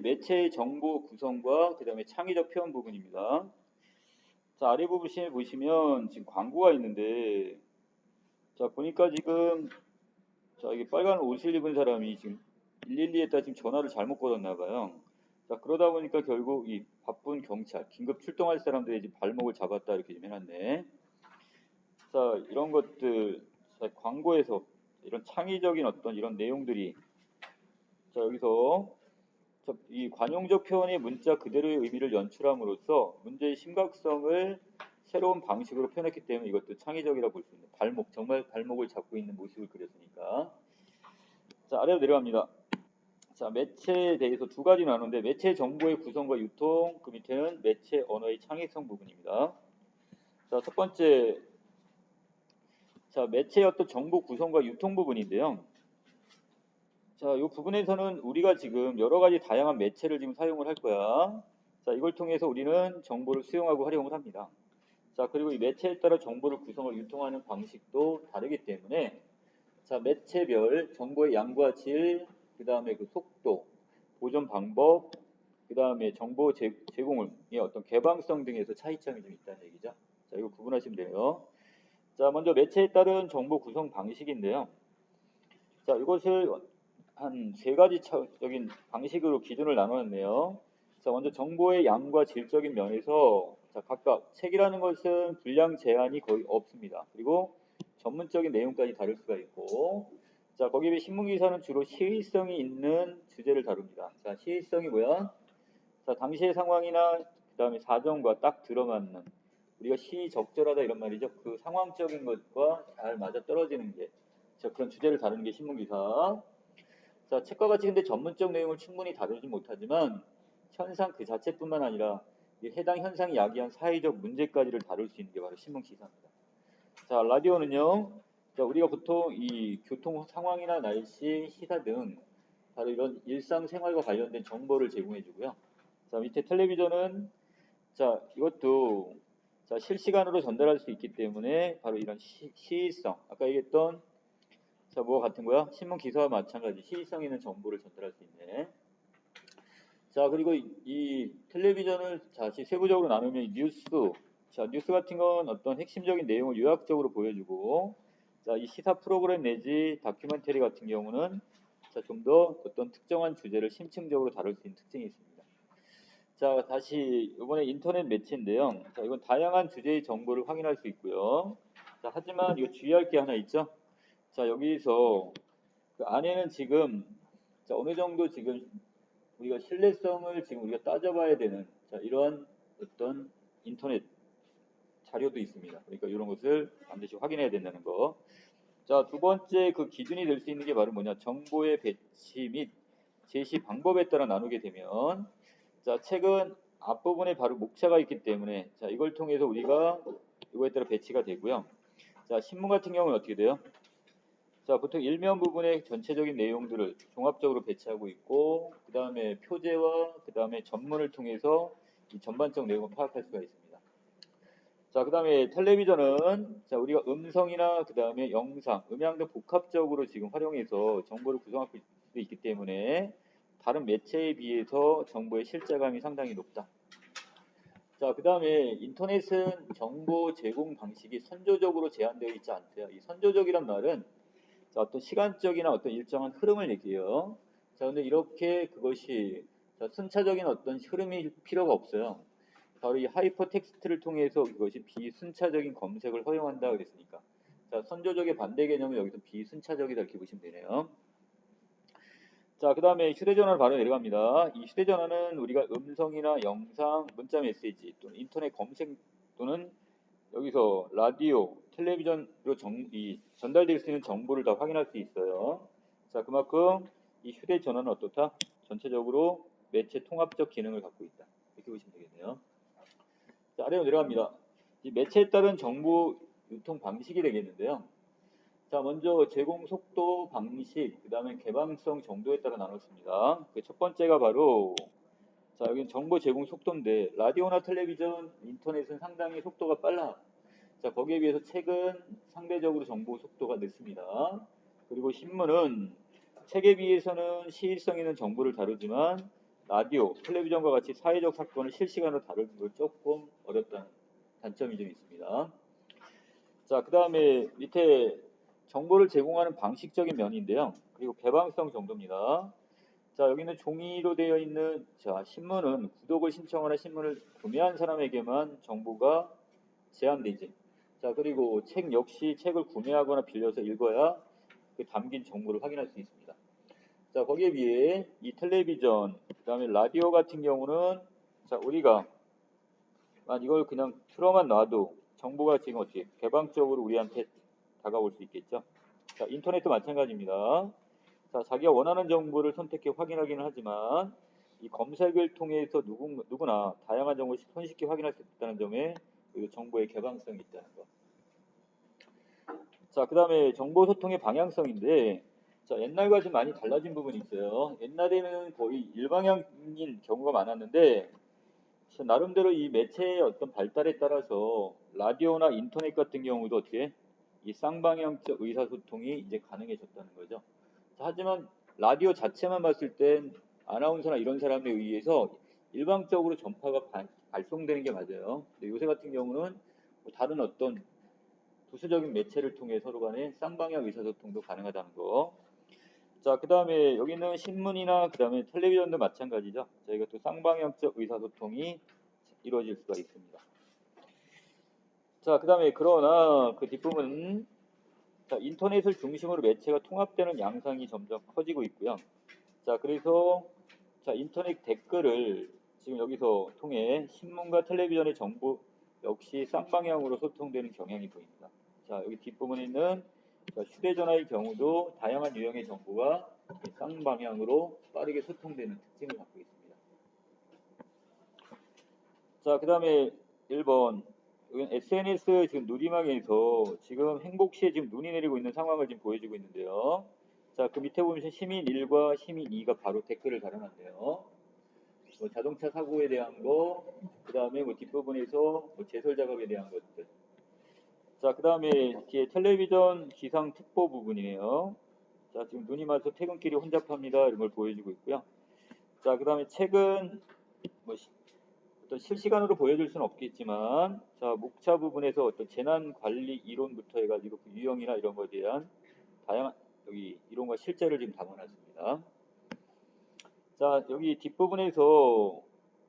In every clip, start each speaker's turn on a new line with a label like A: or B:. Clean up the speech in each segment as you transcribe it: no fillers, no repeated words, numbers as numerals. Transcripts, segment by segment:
A: 매체의 정보 구성과 그 다음에 창의적 표현 부분입니다. 자, 아래 부분에 보시면 지금 광고가 있는데, 자, 보니까 지금, 자, 이게 빨간 옷을 입은 사람이 지금 112에다 지금 전화를 잘못 걸었나 봐요. 자, 그러다 보니까 결국 이 바쁜 경찰, 긴급 출동할 사람들이 지금 발목을 잡았다 이렇게 좀 해놨네. 자, 이런 것들, 자, 광고에서 이런 창의적인 어떤 이런 내용들이, 자, 여기서 이 관용적 표현의 문자 그대로의 의미를 연출함으로써 문제의 심각성을 새로운 방식으로 표현했기 때문에 이것도 창의적이라고 볼 수 있는 발목, 정말 발목을 잡고 있는 모습을 그렸으니까. 자, 아래로 내려갑니다. 자, 매체에 대해서 두 가지 나누는데 매체 정보의 구성과 유통, 그 밑에는 매체 언어의 창의성 부분입니다. 자, 첫 번째, 자, 매체의 어떤 정보 구성과 유통 부분인데요. 자, 이 부분에서는 우리가 지금 여러 가지 다양한 매체를 지금 사용을 할 거야. 자, 이걸 통해서 우리는 정보를 수용하고 활용을 합니다. 자, 그리고 이 매체에 따라 정보를 구성을 유통하는 방식도 다르기 때문에 자, 매체별 정보의 양과 질, 그 다음에 그 속도, 보존 방법, 그 다음에 정보 제공의 어떤 개방성 등에서 차이점이 좀 있다는 얘기죠. 자, 이거 구분하시면 돼요. 자, 먼저 매체에 따른 정보 구성 방식인데요. 자, 이것을 한 세 가지적인 방식으로 기준을 나누었네요. 자, 먼저 정보의 양과 질적인 면에서 자, 각각 책이라는 것은 분량 제한이 거의 없습니다. 그리고 전문적인 내용까지 다룰 수가 있고, 자, 거기에 비해 신문기사는 주로 시의성이 있는 주제를 다룹니다. 자, 시의성이 뭐야? 자, 당시의 상황이나 그 다음에 사정과 딱 들어맞는 우리가 시의적절하다 이런 말이죠. 그 상황적인 것과 잘 맞아떨어지는 게 자, 그런 주제를 다루는 게 신문기사. 자, 책과 같이 근데 전문적 내용을 충분히 다루지 못하지만 현상 그 자체뿐만 아니라 해당 현상이 야기한 사회적 문제까지를 다룰 수 있는 게 바로 신문기사입니다. 자, 라디오는요. 자, 우리가 보통 이 교통 상황이나 날씨, 시사 등 바로 이런 일상생활과 관련된 정보를 제공해 주고요. 자, 밑에 텔레비전은 자, 이것도 자, 실시간으로 전달할 수 있기 때문에 바로 이런 시의성, 아까 얘기했던 자, 뭐가 같은 거야? 신문 기사와 마찬가지 시의성 있는 정보를 전달할 수 있네. 자, 그리고 이 텔레비전을 다시 세부적으로 나누면 뉴스, 자, 뉴스 같은 건 어떤 핵심적인 내용을 요약적으로 보여주고, 자, 이 시사 프로그램 내지 다큐멘터리 같은 경우는 자, 좀 더 어떤 특정한 주제를 심층적으로 다룰 수 있는 특징이 있습니다. 자, 다시 이번에 인터넷 매체인데요. 자, 이건 다양한 주제의 정보를 확인할 수 있고요. 자, 하지만 이거 주의할 게 하나 있죠. 자, 여기서 그 안에는 지금 자, 어느 정도 지금 우리가 신뢰성을 지금 우리가 따져봐야 되는 자, 이러한 어떤 인터넷 자료도 있습니다. 그러니까 이런 것을 반드시 확인해야 된다는 거. 자, 두 번째 그 기준이 될 수 있는 게 바로 뭐냐? 정보의 배치 및 제시 방법에 따라 나누게 되면 자, 책은 앞부분에 바로 목차가 있기 때문에 자, 이걸 통해서 우리가 이거에 따라 배치가 되고요. 자, 신문 같은 경우는 어떻게 돼요? 자, 보통 일면 부분의 전체적인 내용들을 종합적으로 배치하고 있고 그 다음에 표제와 그 다음에 전문을 통해서 이 전반적 내용을 파악할 수가 있습니다. 자, 그 다음에 텔레비전은 자, 우리가 음성이나 그 다음에 영상, 음향 등 복합적으로 지금 활용해서 정보를 구성할 수 있기 때문에 다른 매체에 비해서 정보의 실제감이 상당히 높다. 자, 그 다음에 인터넷은 정보 제공 방식이 선조적으로 제한되어 있지 않대요. 이 선조적이란 말은 자, 어떤 시간적이나 어떤 일정한 흐름을 얘기해요. 자, 근데 이렇게 그것이 자, 순차적인 어떤 흐름이 필요가 없어요. 바로 이 하이퍼 텍스트를 통해서 이것이 비순차적인 검색을 허용한다 그랬으니까. 자, 선조적의 반대 개념은 여기서 비순차적이다 이렇게 보시면 되네요. 자, 그 다음에 휴대전화를 바로 내려갑니다. 이 휴대전화는 우리가 음성이나 영상, 문자 메시지 또는 인터넷 검색 또는 여기서 라디오, 텔레비전으로 전달될 수 있는 정보를 다 확인할 수 있어요. 자, 그만큼 이 휴대전화는 어떻다? 전체적으로 매체 통합적 기능을 갖고 있다. 이렇게 보시면 되겠네요. 자, 아래로 내려갑니다. 이 매체에 따른 정보 유통 방식이 되겠는데요. 자, 먼저 제공 속도, 방식, 그 다음에 개방성 정도에 따라 나눴습니다. 그 첫 번째가 바로 자, 여기는 정보 제공 속도인데 라디오나 텔레비전, 인터넷은 상당히 속도가 빨라. 자, 거기에 비해서 책은 상대적으로 정보 속도가 늦습니다. 그리고 신문은 책에 비해서는 시의성 있는 정보를 다루지만 라디오, 텔레비전과 같이 사회적 사건을 실시간으로 다루는 걸 조금 어렵다는 단점이 좀 있습니다. 자, 그 다음에 밑에 정보를 제공하는 방식적인 면인데요. 그리고 개방성 정도입니다. 자, 여기는 종이로 되어 있는 신문은 구독을 신청하나 신문을 구매한 사람에게만 정보가 제한되지. 자, 그리고 책 역시 책을 구매하거나 빌려서 읽어야 그 담긴 정보를 확인할 수 있습니다. 자, 거기에 비해 이 텔레비전, 그 다음에 라디오 같은 경우는 자, 우리가 이걸 그냥 틀어만 놔도 정보가 지금 어떻게 개방적으로 우리한테 다가올 수 있겠죠. 자, 인터넷도 마찬가지입니다. 자, 자기가 원하는 정보를 선택해 확인하기는 하지만 이 검색을 통해서 누구나 다양한 정보를 손쉽게 확인할 수 있다는 점에 그 정보의 개방성이 있다는 것. 자, 그 다음에 정보 소통의 방향성인데 자, 옛날과 좀 많이 달라진 부분이 있어요. 옛날에는 거의 일방향인 경우가 많았는데 나름대로 이 매체의 어떤 발달에 따라서 라디오나 인터넷 같은 경우도 어떻게 이 쌍방향적 의사소통이 이제 가능해졌다는 거죠. 자, 하지만 라디오 자체만 봤을 땐 아나운서나 이런 사람에 의해서 일방적으로 전파가 발송되는 게 맞아요. 근데 요새 같은 경우는 뭐 다른 어떤 부수적인 매체를 통해 서로 간에 쌍방향 의사소통도 가능하다는 거. 자, 그 다음에 여기는 신문이나 그 다음에 텔레비전도 마찬가지죠. 저희가 또 쌍방향적 의사소통이 이루어질 수가 있습니다. 자, 그 다음에 그러나 그 뒷부분은 자, 인터넷을 중심으로 매체가 통합되는 양상이 점점 커지고 있고요. 자, 그래서 자, 인터넷 댓글을 지금 여기서 통해 신문과 텔레비전의 정보 역시 쌍방향으로 소통되는 경향이 보입니다. 자, 여기 뒷부분에 있는 휴대전화의 경우도 다양한 유형의 정보가 쌍방향으로 빠르게 소통되는 특징을 갖고 있습니다. 자, 그 다음에 1번 SNS 지금 누리망에서 지금 행복시에 지금 눈이 내리고 있는 상황을 지금 보여주고 있는데요. 자, 그 밑에 보면 시민 1과 시민 2가 바로 댓글을 달아놨네요. 뭐 자동차 사고에 대한 거, 그 다음에 뭐 뒷부분에서 뭐 제설 작업에 대한 것들. 자, 그 다음에 뒤에 텔레비전 기상 특보 부분이네요. 자, 지금 눈이 맞아서 퇴근길이 혼잡합니다. 이런 걸 보여주고 있고요. 자, 그 다음에 책은 뭐 어떤 실시간으로 보여줄 수는 없겠지만, 자, 목차 부분에서 어떤 재난 관리 이론부터 해가지고 그 유형이나 이런 것에 대한 다양한 여기 이론과 실제를 지금 담아놨습니다. 자, 여기 뒷부분에서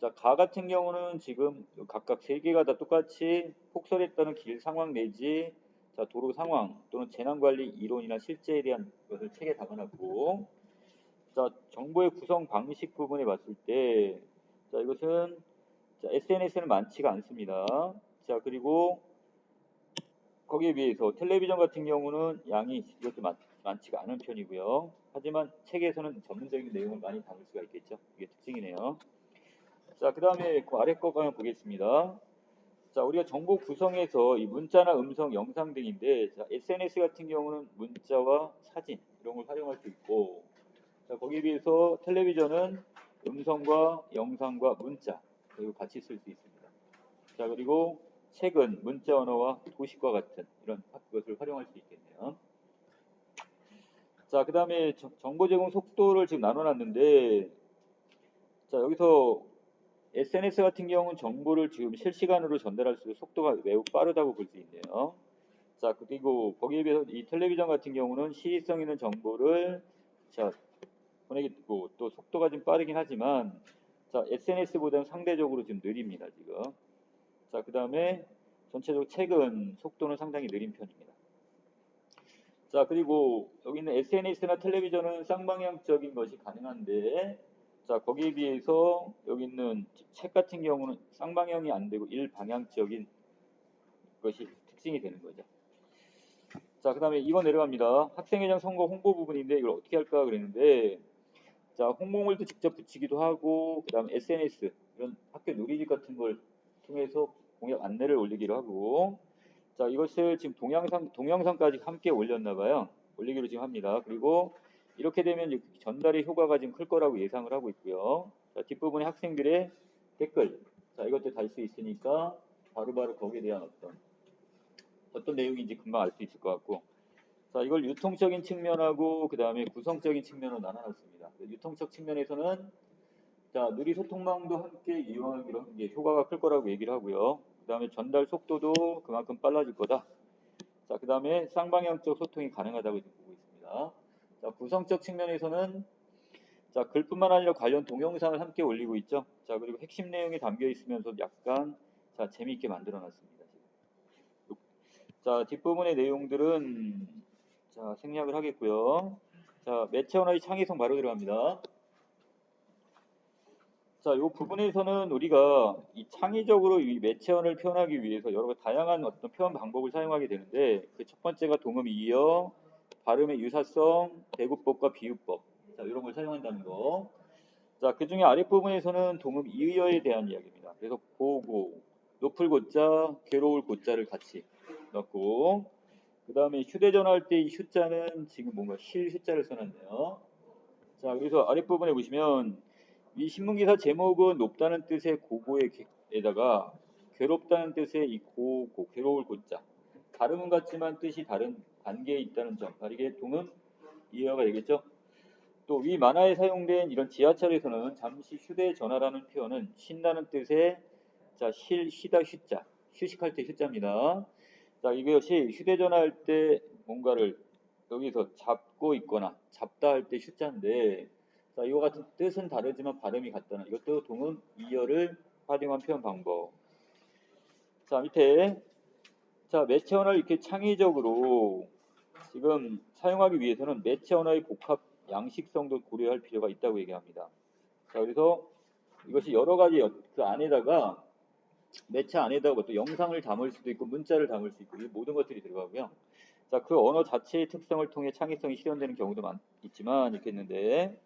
A: 자, 가 같은 경우는 지금 각각 3개가 다 똑같이 폭설했다는 길 상황 내지 자, 도로 상황 또는 재난관리 이론이나 실제에 대한 것을 책에 담아놨고 자, 정보의 구성 방식 부분에 봤을 때 자, 이것은 자, SNS는 많지가 않습니다. 자, 그리고 거기에 비해서 텔레비전 같은 경우는 양이 이것도 많지가 않은 편이고요. 하지만 책에서는 전문적인 내용을 많이 담을 수가 있겠죠. 이게 특징이네요. 자, 그 다음에 그 아래 거 한번 보겠습니다. 자, 우리가 정보 구성에서 이 문자나 음성, 영상 등인데 자, SNS 같은 경우는 문자와 사진 이런 걸 활용할 수 있고 자, 거기에 비해서 텔레비전은 음성과 영상과 문자 그리고 같이 쓸 수 있습니다. 자, 그리고 책은 문자 언어와 도식과 같은 이런 것을 활용할 수 있겠네요. 자, 그 다음에 정보 제공 속도를 지금 나눠놨는데 자, 여기서 SNS 같은 경우는 정보를 지금 실시간으로 전달할수록 속도가 매우 빠르다고 볼 수 있네요. 자, 그리고 거기에 비해서 이 텔레비전 같은 경우는 시의성 있는 정보를 자, 보내겠고 또 속도가 좀 빠르긴 하지만 자, SNS보다는 상대적으로 좀 느립니다, 지금. 자, 그 다음에 전체적으로 책은 속도는 상당히 느린 편입니다. 자, 그리고 여기 있는 SNS나 텔레비전은 쌍방향적인 것이 가능한데 자, 거기에 비해서 여기 있는 책 같은 경우는 쌍방향이 안 되고 일방향적인 것이 특징이 되는 거죠. 자, 그 다음에 이번 내려갑니다. 학생회장 선거 홍보 부분인데 이걸 어떻게 할까 그랬는데 자, 홍보물도 직접 붙이기도 하고 그 다음에 SNS 이런 학교 누리집 같은 걸 통해서 공약 안내를 올리기로 하고 자, 이것을 지금 동영상까지 함께 올렸나 봐요. 올리기로 지금 합니다. 그리고 이렇게 되면 전달의 효과가 지금 클 거라고 예상을 하고 있고요. 자, 뒷부분에 학생들의 댓글. 자, 이것도 달 수 있으니까 바로바로 거기에 대한 어떤 내용인지 금방 알 수 있을 것 같고. 자, 이걸 유통적인 측면하고 그 다음에 구성적인 측면으로 나눠놨습니다. 유통적 측면에서는 자, 누리 소통망도 함께 이용하기로 이제 효과가 클 거라고 얘기를 하고요. 그 다음에 전달 속도도 그만큼 빨라질 거다. 자, 그 다음에 쌍방향적 소통이 가능하다고 지금 보고 있습니다. 자, 구성적 측면에서는 자, 글뿐만 아니라 관련 동영상을 함께 올리고 있죠. 자, 그리고 핵심 내용이 담겨 있으면서 약간 자, 재미있게 만들어 놨습니다. 자, 뒷부분의 내용들은 자, 생략을 하겠고요. 자, 매체 언어의 창의성 바로 들어갑니다. 자, 이 부분에서는 우리가 이 창의적으로 이 매체 언어를 표현하기 위해서 여러 다양한 어떤 표현 방법을 사용하게 되는데 그 첫 번째가 동음 이어, 발음의 유사성, 대구법과 비유법. 자, 이런 걸 사용한다는 거. 자, 그 중에 아랫부분에서는 동음 이의어에 대한 이야기입니다. 그래서 고고, 높을 고자, 괴로울 고자를 같이 넣고, 그 다음에 휴대전화 할 때 이 휴자는 지금 뭔가 실 휴자를 써놨네요. 자, 그래서 아랫부분에 보시면 이 신문기사 제목은 높다는 뜻의 고고에다가 괴롭다는 뜻의 이 고고, 괴로울 고자. 발음은 같지만 뜻이 다른 관계에 있다는 점. 이게 동음 이의어가 되겠죠? 또 위 만화에 사용된 이런 지하철에서는 잠시 휴대전화라는 표현은 쉰다는 뜻의 자, 쉬다 휴자, 휴식할 때 휴자입니다. 자, 이것이 휴대전화 할 때 뭔가를 여기서 잡고 있거나 잡다 할 때 휴자인데 자, 이와 같은 뜻은 다르지만 발음이 같다는 이것도 동음 이어를 활용한 표현 방법. 자, 밑에 자, 매체 언어를 이렇게 창의적으로 지금 사용하기 위해서는 매체 언어의 복합 양식성도 고려할 필요가 있다고 얘기합니다. 자, 그래서 이것이 여러 가지 그 안에다가 매체 안에다가 또 영상을 담을 수도 있고 문자를 담을 수 있고 이 모든 것들이 들어가고요. 자, 그 언어 자체의 특성을 통해 창의성이 실현되는 경우도 있지만 이렇게 했는데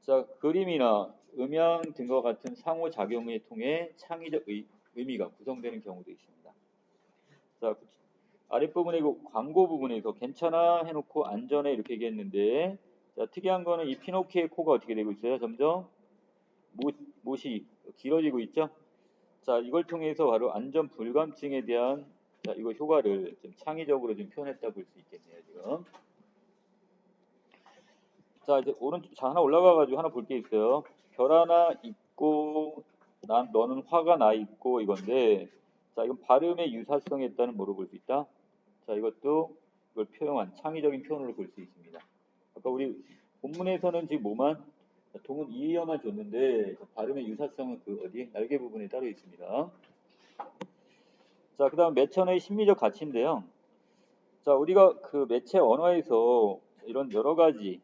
A: 자, 그림이나 음향 등과 같은 상호작용을 통해 창의적 의미가 구성되는 경우도 있습니다. 자, 아랫부분에 그 광고 부분에서 괜찮아 해놓고 안전해 이렇게 얘기했는데 자, 특이한 거는 이 피노키의 코가 어떻게 되고 있어요? 점점 못이 길어지고 있죠? 자, 이걸 통해서 바로 안전 불감증에 대한 자, 이거 효과를 좀 창의적으로 좀 표현했다 볼 수 있겠네요, 지금. 자, 이제 오른쪽 자, 하나 올라가 가지고 하나 볼 게 있어요. 별 하나 있고 너는 화가 나 있고 이건데 자, 이건 발음의 유사성에 따른 뭐로 볼 수 있다? 자, 이것도 이걸 표현한 창의적인 표현으로 볼 수 있습니다. 아까 우리 본문에서는 지금 뭐만 동은 이의어만 줬는데 발음의 유사성은 그 어디 날개 부분에 따로 있습니다. 자, 그다음 매체 언어의 심리적 가치인데요. 자, 우리가 그 매체 언어에서 이런 여러 가지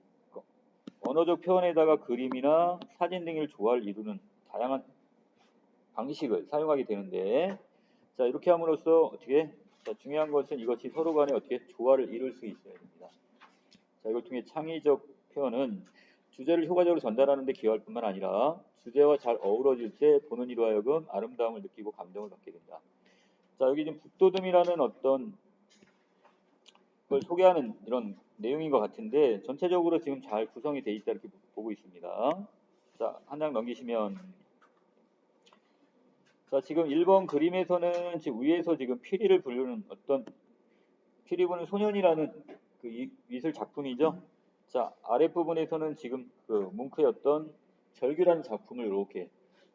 A: 언어적 표현에다가 그림이나 사진 등의 조화를 이루는 다양한 방식을 사용하게 되는데 자, 이렇게 함으로써 어떻게 자, 중요한 것은 이것이 서로 간에 어떻게 조화를 이룰 수 있어야 됩니다. 자, 이걸 통해 창의적 표현은 주제를 효과적으로 전달하는 데 기여할 뿐만 아니라 주제와 잘 어우러질 때 보는 이로 하여금 아름다움을 느끼고 감동을 받게 된다. 자, 여기 지금 북도듬이라는 어떤 걸 소개하는 이런 내용인 것 같은데 전체적으로 지금 잘 구성이 돼 있다 이렇게 보고 있습니다. 자, 한 장 넘기시면 자, 지금 1번 그림에서는 지금 위에서 지금 피리를 부르는 어떤 피리 부는 소년이라는 그 미술 작품이죠. 자, 아랫부분에서는 지금 그 뭉크의 어떤 절규라는 작품을 이렇게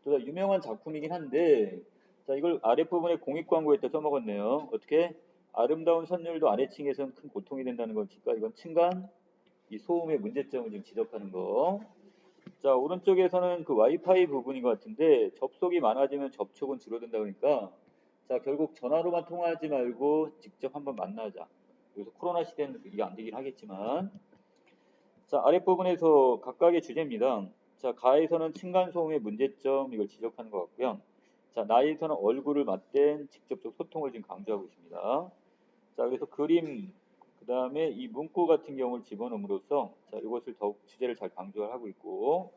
A: 또 유명한 작품이긴 한데 자, 이걸 아랫부분에 공익 광고에다 써먹었네요. 어떻게? 아름다운 선율도 아래층에서는 큰 고통이 된다는 거니까 이건 층간 이 소음의 문제점을 지금 지적하는 거. 자, 오른쪽에서는 그 와이파이 부분인 것 같은데 접속이 많아지면 접촉은 줄어든다 그러니까 자, 결국 전화로만 통화하지 말고 직접 한번 만나자. 그래서 코로나 시대는 이게 안 되긴 하겠지만 자, 아랫부분에서 각각의 주제입니다. 자, 가에서는 층간소음의 문제점 이걸 지적하는 것 같고요. 자, 나에서는 얼굴을 맞댄 직접적 소통을 지금 강조하고 있습니다. 자, 그래서 그림 그 다음에 이 문구 같은 경우를 집어넣음으로써 자, 이것을 더욱 주제를 잘 강조하고 있고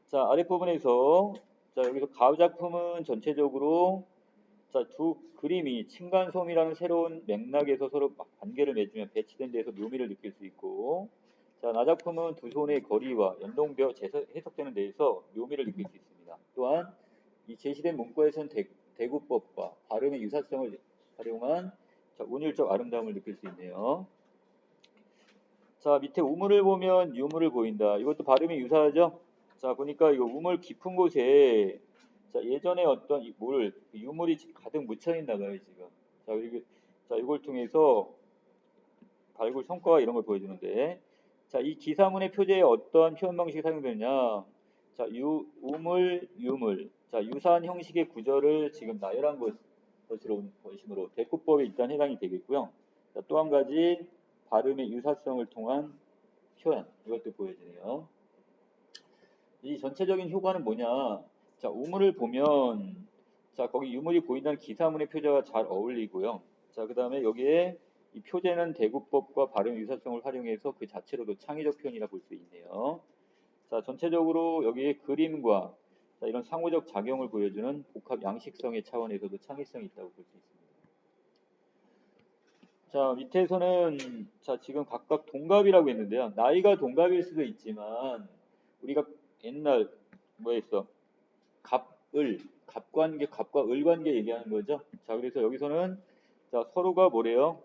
A: 자, 아랫부분에서 자, 여기서 가우 작품은 전체적으로 자, 두 그림이 층간소음이라는 새로운 맥락에서 서로 관계를 맺으며 배치된 데에서 묘미를 느낄 수 있고 자, 나 작품은 두 손의 거리와 연동되어 해석되는 데에서 묘미를 느낄 수 있습니다. 또한 이 제시된 문구에서는 대구법과 발음의 유사성을 활용한 자, 운율적 아름다움을 느낄 수 있네요. 자, 밑에 우물을 보면 유물을 보인다. 이것도 발음이 유사하죠? 자, 보니까 이거 우물 깊은 곳에 자, 예전에 어떤 유물이 가득 묻혀 있나 봐요, 지금. 자, 이걸 통해서 발굴 성과가 이런 걸 보여주는데, 자, 이 기사문의 표제에 어떤 표현 방식이 사용되느냐? 자, 우물, 유물. 자, 유사한 형식의 구절을 지금 나열한 것으로 대꾸법에 일단 해당이 되겠고요. 자, 또 한 가지 발음의 유사성을 통한 표현, 이것도 보여지네요. 이 전체적인 효과는 뭐냐? 자, 우물을 보면, 자, 거기 유물이 보인다는 기사문의 표제가 잘 어울리고요. 자, 그 다음에 여기에 이 표제는 대구법과 발음 유사성을 활용해서 그 자체로도 창의적 표현이라 볼 수 있네요. 자, 전체적으로 여기에 그림과 자, 이런 상호적 작용을 보여주는 복합 양식성의 차원에서도 창의성이 있다고 볼 수 있습니다. 자, 밑에서는 자, 지금 각각 동갑이라고 했는데요. 나이가 동갑일 수도 있지만 우리가 옛날 뭐였어? 갑관계, 갑과 을관계 얘기하는 거죠. 자, 그래서 여기서는 자, 서로가 뭐래요?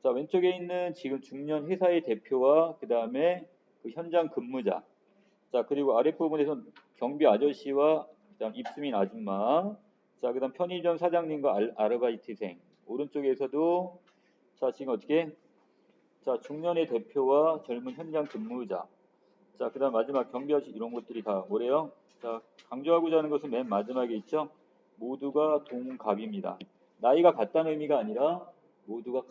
A: 자, 왼쪽에 있는 지금 중년 회사의 대표와 그 다음에 그 현장 근무자. 자, 그리고 아랫부분에서 경비 아저씨와 그다음 입수민 아줌마. 자, 그다음 편의점 사장님과 아르바이트생. 오른쪽에서도 자, 지금 어떻게? 자, 중년의 대표와 젊은 현장 근무자. 자, 그다음 마지막 경비 아저씨 이런 것들이 다 뭐래요? 자, 강조하고자 하는 것은 맨 마지막에 있죠. 모두가 동갑입니다. 나이가 같다는 의미가 아니라 모두가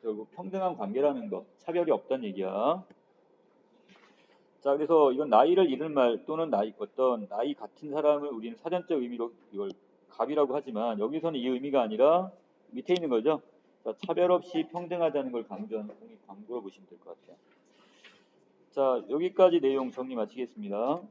A: 결국 평등한 관계라는 것, 차별이 없다는 얘기야. 자, 그래서 이건 나이를 잃을 말 또는 어떤 나이 같은 사람을 우리는 사전적 의미로 이걸 갑이라고 하지만 여기서는 이 의미가 아니라 밑에 있는 거죠. 자, 차별 없이 평등하다는 걸 강조하는 공익 광고로 보시면 될 것 같아요. 자, 여기까지 내용 정리 마치겠습니다.